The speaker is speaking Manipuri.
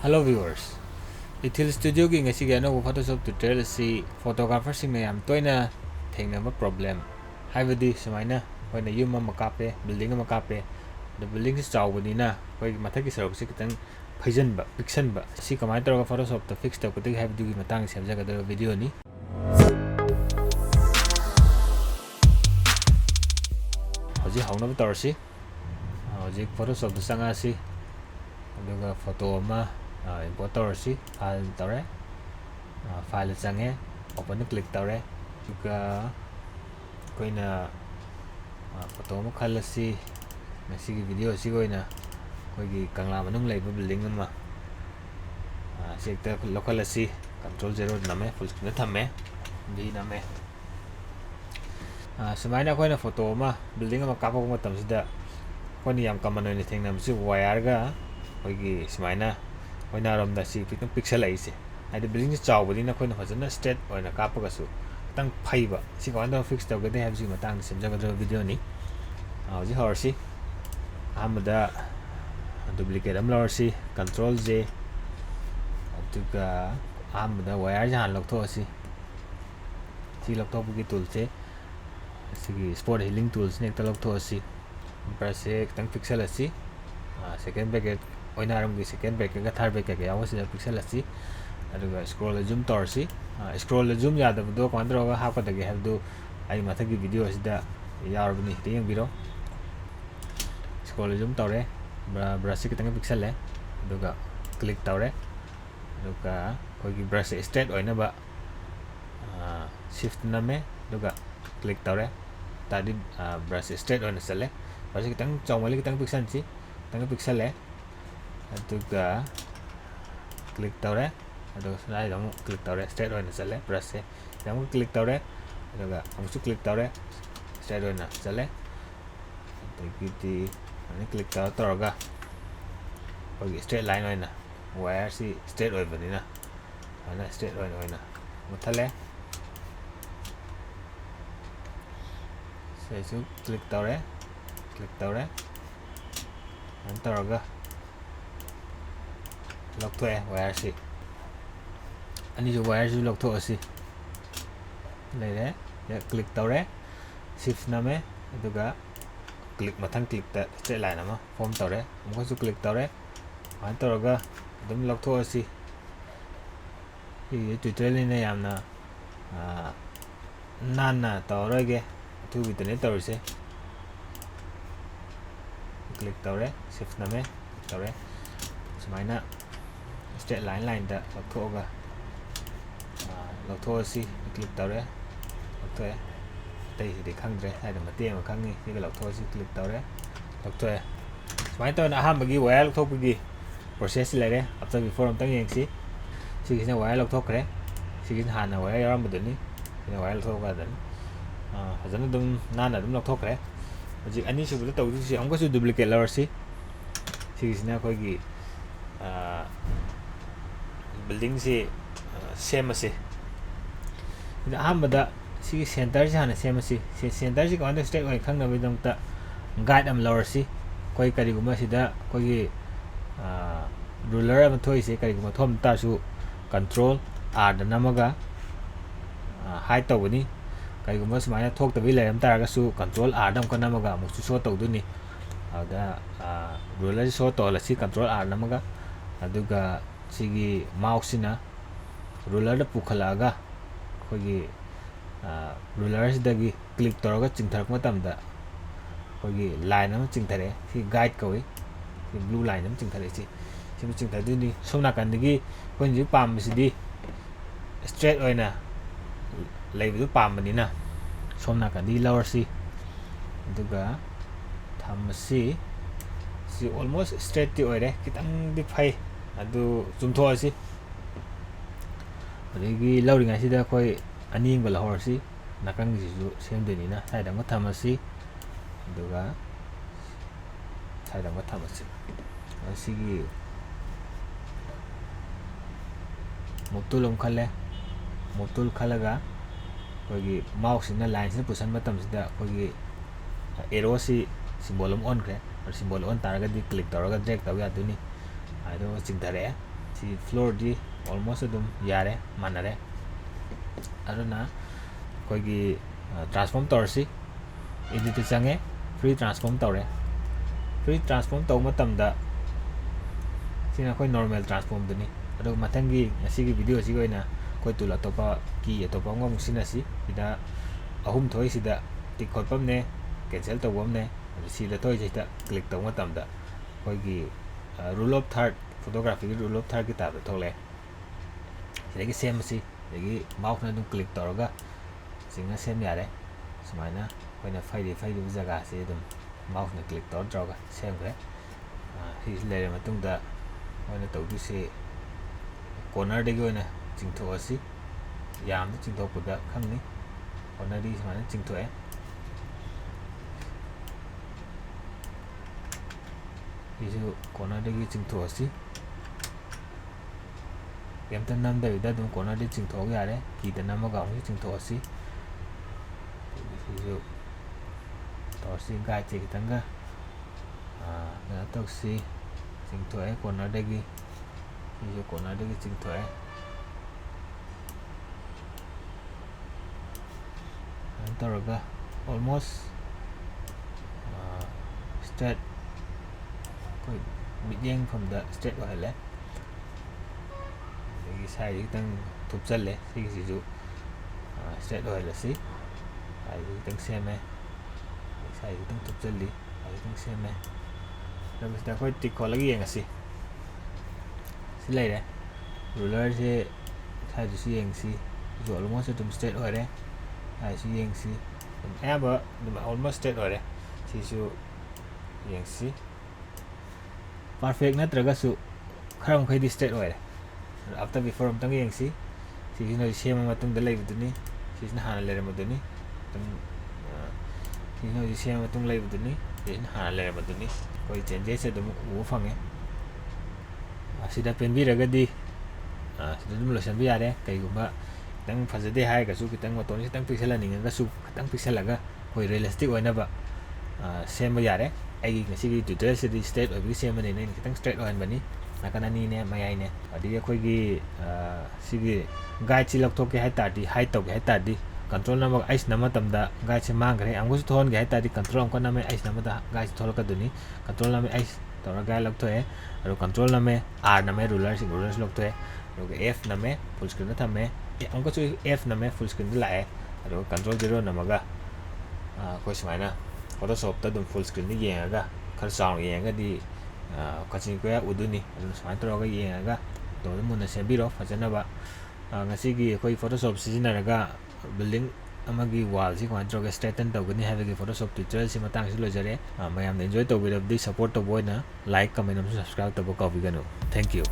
Hello viewers. Ithil Studio gi ngasi gi anong Photoshop tutorial si photographer sing na yam toina thengnaba problem haibadi sumaina hoina yum ama kape building ama kape the building is chawbani na hoi mathaki sarok si kitang phaijanba pixanba si kamai tawga Photoshop to fix tawkudi haibadi gi matang semjaga da video ni hoji haunaba tawrsi hoji Photoshop da sanga si aduga photo ama import tawrsi file tawre file change open click tawre aduga koina photo ama khalasi ngasi gi video si koina koigi kangla manung leiba building ama sekta localasi control 0 name full screen thamme di name sumaina koina photo ama building ama kapok matam sida koni yam common oina thengnam si wire ga koigi sumaina koina rom da si pixel ai se ai building chawbadi na koina fajana straight oina kapaga su tang phaiba si kawanda fix tawgade have si matang semjaga video ni hoji horsi amada duplicate am lorsi control J aduga amada wire jan lokto si lokto bugi tool se sigi sport healing tools nek ta lokto si brush se tang pixel asi second bracket oina ram gi second bracket ga third bracket ga yawo si pixel asi aduga scroll zoom torsi scroll zoom ya da do kwandro ga hapa da ge have do ai mathagi video asida yarabni te yang biro scroll zoom tawre brush ki tang pixel le aduga click tawre aduga koigi brush straight oina ba shift name aduga click tawre tadi brush straight oina sale brush ki tang chawmali ki tang pixel si tang pixel le aduga click tawre aduga sai dong click tawre straight oina sale brush se dong click tawre aduga amsu click tawre straight oina sale adugiti ani click tawraga koigi straight line oina wire si straight oi bani na ana straight oina muthale sai su click tawre an tawraga lock thoe wire si ani ju wire ju lock tho asi leire ya click tawre shift name aduga click mathang click ta straight line ama form tawre amko su click tawre an tawraga dum lock tho asi hi tutorial ni yamna nana tawrege tu bitane tawrse click tawre shift name tawre sumaina straight line da lock tho ga lock tho asi click tawre lock tho tay thì khangre hay da mate ma khangi ni lock tho si click tawre lock tho sumaina to na ham bagi wire lock tho bagi process lere after before am tang yeng si sigina wire lock tho kre sigin hana wire yaram budani ni wire lock tho ga dan fazana dum nana dum lock tho kre ji ani su bu taw si amko su duplicate lor si sigina khoi gi building si same ase ida amada si center si hana same ase si center si kawan straight oi khangna bi dong ta guide am lor si koi kari guma sida koi gi ruler am thoi se kari guma thom ta su control R da namaga hide tawni kari guma sumana thok ta bi leram ta ga su control R dam ka namaga mu su so taw duni ada ruler so to la si control R namaga aduga sigi mouse sina ruler da pukhalaga kogi ruler sidagi click tawraga chingtharak matamda kogi line am chingthare si guide koi si blue line am chingthare si sim chingthaduni somna kandigi konji pam sidi straight oina leibu pam bani na somna kandi lower si aduga thamsi si almost straight ti oire kitang di phai adu chumtho asi adigi lowring asida koi aning bala horsi nakang ji ju semdeni na sai dang thamasi aduga sai dang thamasi asigi mutulum khale mutul khalaga koigi mouse na line sin pusan matam sida koigi arrow si symbol on kre symbol on taraga di click taraga drag taw ya duni ado chingtare ꯁꯤ ꯐ꯭ꯂꯣꯔꯗꯤ ꯑꯣꯜꯃꯣꯁ ꯑꯗꯨꯝ ꯌꯥꯔꯦ ꯃꯥꯟꯅꯔꯦ ꯑꯗꯨꯅ ꯑꯩꯈꯣꯏꯒꯤ ꯇ꯭ꯔꯥꯟꯁꯐꯣꯔꯝ ꯇꯧꯔꯁꯤ ꯏꯗꯤꯠꯇ ꯆꯪꯉꯦ ꯐ꯭ꯔꯤ ꯇ꯭ꯔꯥꯟꯁꯐꯣꯔꯝ ꯇꯧꯔꯦ ꯐ꯭ꯔꯤ ꯇ꯭ꯔꯥꯟꯁꯐꯣꯔꯝ ꯇꯧꯕ ꯃꯇꯝꯗ ꯁꯤꯅ ꯑꯩꯈꯣꯏ ꯅꯣꯔꯃꯦꯜ ꯇ꯭ꯔꯥꯟꯁꯐꯣꯔꯝꯗꯨꯅꯤ ꯑꯗꯨꯒ ꯃꯊꯪꯒꯤ ꯉꯁꯤꯒꯤ ꯚꯤꯗꯤꯑꯣꯁꯤꯒꯤ ꯑꯣꯏꯅ ꯑꯩꯈꯣꯏ ꯇꯨꯜ ꯑꯇꯣꯞꯄ ꯀꯤ ꯑꯇꯣꯞꯄ ꯑꯃꯨꯛ ꯁꯤꯖꯤꯟꯅꯁꯤ ꯁꯤꯗ ꯑꯍꯨꯝ ꯊꯣꯛꯏꯁꯤꯗ ꯇꯤꯛ ꯈꯣꯠꯄ ꯑꯃꯅꯦ ꯀꯦꯟꯁꯦꯜ ꯇꯧꯕ ꯑꯃꯅꯦ ꯑꯗꯨ ꯁꯤꯗ ꯊꯣꯛꯏꯁꯤꯗ ꯀ꯭ꯂꯤꯛ ꯇꯧꯕ ꯃꯇꯝꯗ ꯑꯩꯈꯣꯏꯒꯤ ꯔꯨꯜ ꯑꯣꯐ ꯊꯥꯔꯠ ꯐꯣꯇꯣꯒ꯭ꯔꯥꯐꯤꯒꯤ ꯔꯨꯜ ꯑꯣꯐ ꯊꯥꯔꯠꯀꯤ ꯇꯥꯏꯞꯇ ꯊꯣꯛꯂꯛꯑꯦ ꯁꯤꯗꯒꯤ ꯁꯦꯝꯕꯁꯤ ꯑꯗꯒꯤ ꯃꯥꯎꯁꯅ ꯑꯗꯨꯝ ꯀ꯭ꯂꯤꯛ ꯇꯧꯔꯒ ꯆꯤꯡꯅ ꯁꯦꯝ ꯌꯥꯔꯦ ꯁꯨꯃꯥꯏꯅ ꯑꯩꯈꯣꯏꯅ ꯐꯩꯔꯤꯕ ꯖꯒꯥꯁꯤ ꯑꯗꯨꯝ ꯃꯥꯎꯁꯅ ꯀ꯭ꯂꯤꯛ ꯇꯧꯔꯒ ꯁꯦꯝꯈ꯭ꯔꯦ ꯁꯤꯁꯤ ꯂꯩꯔ ꯃꯇꯨꯡꯗ ꯑꯩꯈꯣꯏꯅ ꯇꯧꯗꯣꯏꯁꯤ ꯀꯣꯔꯅꯔꯗꯒꯤ ꯑꯣꯏꯅ ꯆꯤꯡꯊꯣꯛꯑꯁꯤ ꯌꯥꯝꯅ ꯆꯤꯡꯊꯣꯛꯄꯗ ꯈꯪꯅꯤ ꯀꯣꯔꯅꯔꯗꯒꯤ ꯁꯨꯃꯥꯏꯅ ꯆꯤꯡꯊꯣꯛꯑꯦ ꯁꯤꯁꯨ ꯀꯣꯔꯅꯔꯗꯒꯤ ꯆꯤꯡꯊꯣꯛꯑꯁꯤ ꯀꯩꯝꯇ ꯅꯝꯗꯕꯤꯗ ꯑꯗꯨꯝ ꯀꯣꯔꯅꯔꯗꯒꯤ ꯆꯤꯡꯊꯣꯛꯑꯒ ꯌꯥꯔꯦ ꯀꯤꯗ ꯅꯝꯃꯒ ꯑꯃꯨꯛ ꯆꯤꯡꯊꯣꯛꯑꯁꯤ ꯁꯤꯁꯨ ꯇꯧꯔꯁꯤ ꯒꯥꯏꯗꯁꯦ ꯈꯤꯇꯪꯒ ꯀꯩꯅꯣ ꯇꯧꯁꯤ ꯆꯤꯡꯊꯣꯛꯑꯦ ꯀꯣꯔꯅꯔꯗꯒꯤ ꯁꯤꯁꯨ ꯀꯣꯔꯅꯔꯗꯒꯤ ꯆꯤꯡꯊꯣꯛꯑꯦ ꯑꯗꯨꯃꯥꯏꯅ ꯇꯧꯔꯒ ꯑꯣꯜꯃꯣꯁ ꯁ꯭ꯇ꯭ꯔꯦꯠ ꯑꯩꯈꯣꯏ ꯃꯤꯠꯌꯦꯡꯐꯝꯗ ꯁ꯭ꯇ꯭ꯔꯦꯠ ꯑꯣꯏꯍꯜꯂꯦ ꯑꯗꯒꯤ ꯁꯥꯏꯗ ꯈꯤꯇꯪ ꯊꯨꯞꯆꯜꯂꯦ ꯁꯤꯒꯤꯁꯤꯁꯨ ꯁ꯭ꯇ꯭ꯔꯦꯠ ꯑꯣꯏꯍꯜꯂꯁꯤ ꯁꯥꯏꯗ ꯈꯤꯇꯪ ꯁꯦꯝꯃꯦ ꯁꯥꯏꯗ ꯈꯤꯇꯪ ꯊꯨꯞꯆꯜꯂꯤ ꯁꯥꯏꯗ ꯈꯤꯇꯪ ꯁꯦꯝꯃꯦ ꯑꯗꯨꯒ ꯁꯤꯗ ꯑꯩꯈꯣꯏ ꯇꯤꯛ ꯈꯣꯠꯂꯒ ꯌꯦꯡꯉꯁꯤ ꯁꯤ ꯂꯩꯔꯦ ꯔꯨꯂꯔꯁꯦ ꯁꯥꯏꯗꯁꯨ ꯌꯦꯡꯁꯤ ꯁꯤꯁꯨ ꯑꯣꯜꯃꯣꯁ ꯑꯗꯨꯝ ꯁ꯭ꯇ꯭ꯔꯦꯠ ꯑꯣꯏꯔꯦ ꯁꯥꯏꯗꯁꯨ ꯌꯦꯡꯁꯤ ꯑꯗꯨꯝ ꯑꯌꯥꯝꯕ ꯑꯗꯨꯝ ꯑꯣꯜꯃꯣꯁ ꯁ꯭ꯇ꯭ꯔꯦꯠ ꯑꯣꯏꯔꯦ ꯁꯤꯁꯨ ꯌꯦꯡꯁꯤ ꯄꯔꯐꯦꯛ ꯅꯠꯇ꯭ꯔꯒꯁꯨ ꯈꯔ ꯃꯈꯩꯗꯤ ꯁ꯭ꯇ꯭ꯔꯦꯠ ꯑꯣꯏꯔꯦ ꯑꯥꯐꯇꯔ ꯕꯤꯐꯣꯔ ꯑꯝꯇꯪ ꯌꯦꯡꯁꯤ ꯁꯤꯁꯤꯅ ꯁꯦꯝꯃ ꯃꯇꯨꯡꯗ ꯂꯩꯕꯗꯨꯅꯤ ꯁꯤꯁꯤꯅ ꯍꯥꯟꯅ ꯂꯩꯔꯝꯕꯗꯨꯅꯤ ꯁꯤꯁꯤꯅ ꯍꯧꯖꯤꯛ ꯁꯦꯝꯃ ꯃꯇꯨꯡ ꯂꯩꯕꯗꯨꯅꯤ ꯁꯤꯁꯤꯅ ꯍꯥꯟꯅ ꯂꯩꯔꯝꯕꯗꯨꯅꯤ ꯑꯩꯈꯣꯏ ꯆꯦꯟꯖꯦꯁꯁꯦ ꯑꯗꯨꯝ ꯎꯕ ꯐꯪꯉꯦ ꯁꯤꯗ ꯄꯦꯟꯕꯤꯔꯒꯗꯤ ꯁꯤꯗ ꯑꯗꯨꯝ ꯂꯣꯏꯁꯤꯟꯕ ꯌꯥꯔꯦ ꯀꯩꯒꯨꯝꯕ खितंग फजदे हायगसु खितंग मतोन खितंग पिक्सलनिंगसु खितंग पिक्सलगा कोई रियलिस्टिक ओइनबा सेम यारे आई ngasi ट्यूटोरियल से स्ट्रेट ओइबि सेमने ने खितंग स्ट्रेट ओइनबनी नाकनानी ने मयाई ने अदि अखोइगी सिगी गाइड सि लक्थोके हाय तादि हाइड तोके हाय तादि कंट्रोल नंबर आइस नम तमदा गाइड से मांगरे अंगुस थोन गे हाय तादि कंट्रोल अंक नमे आइस नमदा गाइड थोलकदुनी कंट्रोल नमे आइस तोरा गाइड लक्थोए अरो कंट्रोल नमे आर नमे रूलर लक्थोए अरो एफ नमे फुल स्क्रीन थमे अंक एफ नमे फुल स्क्रीन लाए अरो कंट्रोल 0 नमगा कोई सुमाइना फोटोशॉप ता दुम फुल स्क्रीन येंगा खर चाउन येंगादी कचिन कोया उदुनी अदु सुमाइन तोरगा येंगा तो मुन्ना सेबिरो फजनबा ngasi अखोई फोटोशॉप सिजिनारगा बिल्डिंग अमगी वाल सि कमाइन तोरगा स्ट्रेटन तौगनी हाबगी फोटोशॉप ट्यूटोरियल सि मतंग सि लोजरे मयाम एन्जॉय तौबिरबदी सपोर्ट तौबोइना लाइक कमेंट अमसु सब्सक्राइब तौबो काउबिगनो थैंक यू।